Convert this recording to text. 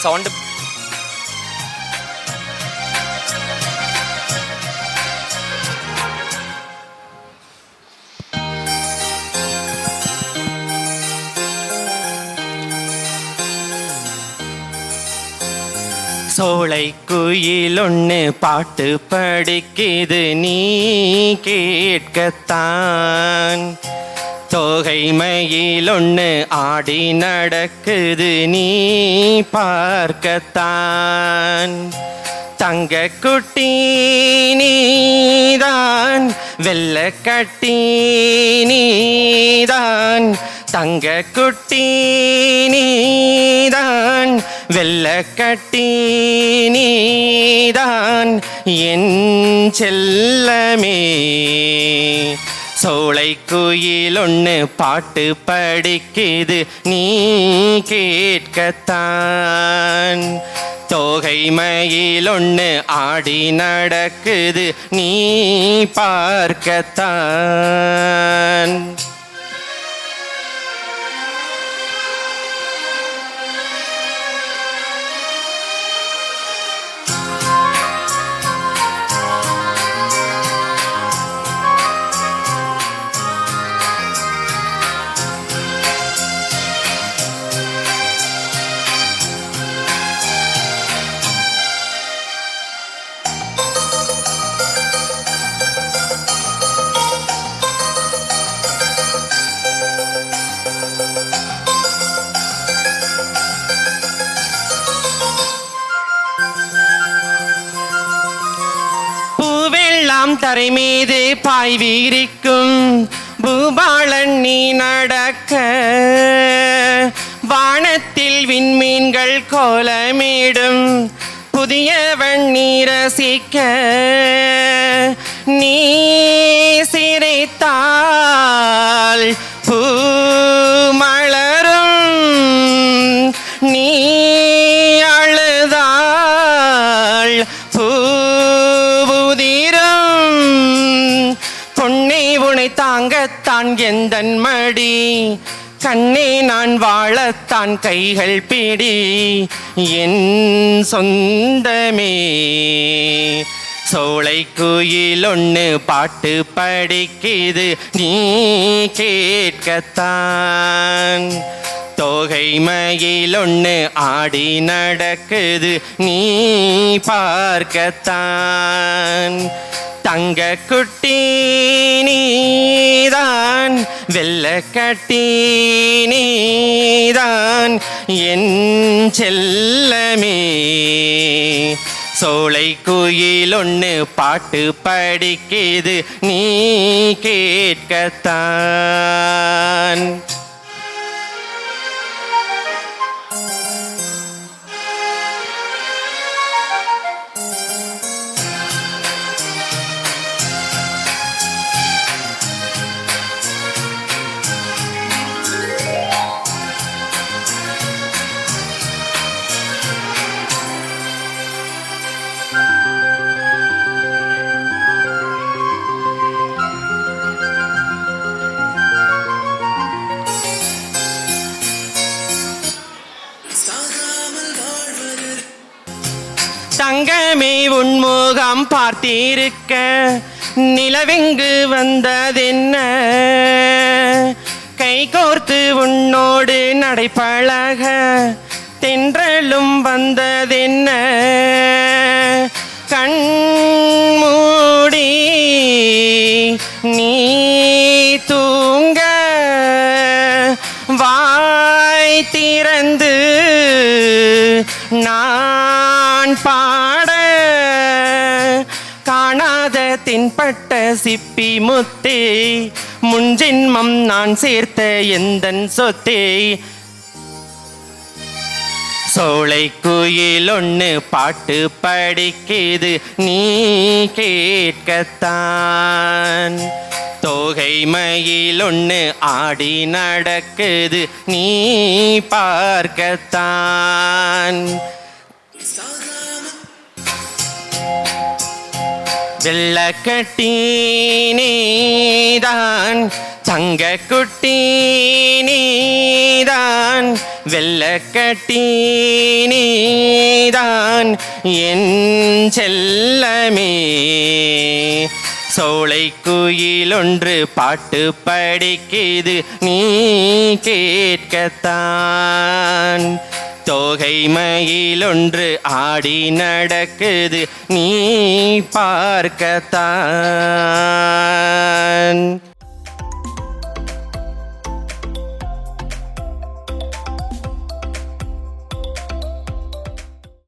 Sound சோலை குயில் ஒன்று பாட்டு படிக்குது நீ கேட்கத்தான். தோகை மயில் ஒன்று ஆடி நடக்குது நீ பார்க்கத்தான். தங்க குட்டி நீதான் வெள்ளக்கட்டி நீதான். தங்க குட்டி நீதான் வெள்ளக்கட்டி நீதான் என் செல்லமே. சோலை குயில் ஒன்று பாட்டு படிக்குது நீ கேட்கத்தான். தோகை மயில் ஒன்று ஆடி நடக்குது நீ பார்க்கத்தான். தரை மீது பாய் வீரிக்கும் பூபாலன் நீ நடக்க. வானத்தில் விண்மீன்கள் கோலமிடும் புதியவன் நீ ரசிக்க. நீ சிரித்தால் பூ மலரும், நீ அழுதால் தாங்கத்தான் எந்தன் மடி. கண்ணே நான் வாழத்தான் கைகள் பிடி என் சொந்தமே. சோலை குயில் ஒன்று பாட்டு படிக்குது நீ கேட்கத்தான். தோகை மயில் ஒன்று ஆடி நடக்குது நீ பார்க்கத்தான். தங்க குட்டி நீதான் வெள்ளக்கட்டி நீதான் என் செல்லமே. சோலை குயில் ஒன்று பாட்டு படிக்குது நீ கேட்கத்தான். தங்கமே உன்முகம் பார்த்திருக்க நிலவெங்கு வந்ததென்ன. கை கோர்த்து உன்னோடு நடைபழக தென்றலும் வந்ததென்ன. கண் மூடி நீ தூங்க வாய் திறந்து நான் பாட. காணாத தென்பட்ட சிப்பி முத்தே முன்ஜென்மம் நான் சேர்த்த எந்தன் சொத்தே. சோலை குயில் ஒன்று பாட்டு படிக்குது நீ கேட்கத்தான். தோகை மயில் ஒன்று ஆடி நடக்குது நீ பார்க்கத்தான். வெள்ளக்கட்டி நீதான் தங்க குட்டி நீ நீதான் வெள்ளக்கட்டி நீதான் என் செல்லமே. சோலை குயிலொன்று பாட்டு படிக்குது நீ கேட்கத்தான். தோகை மயிலொன்று ஆடி நடக்குது நீ பார்க்கத்தான்.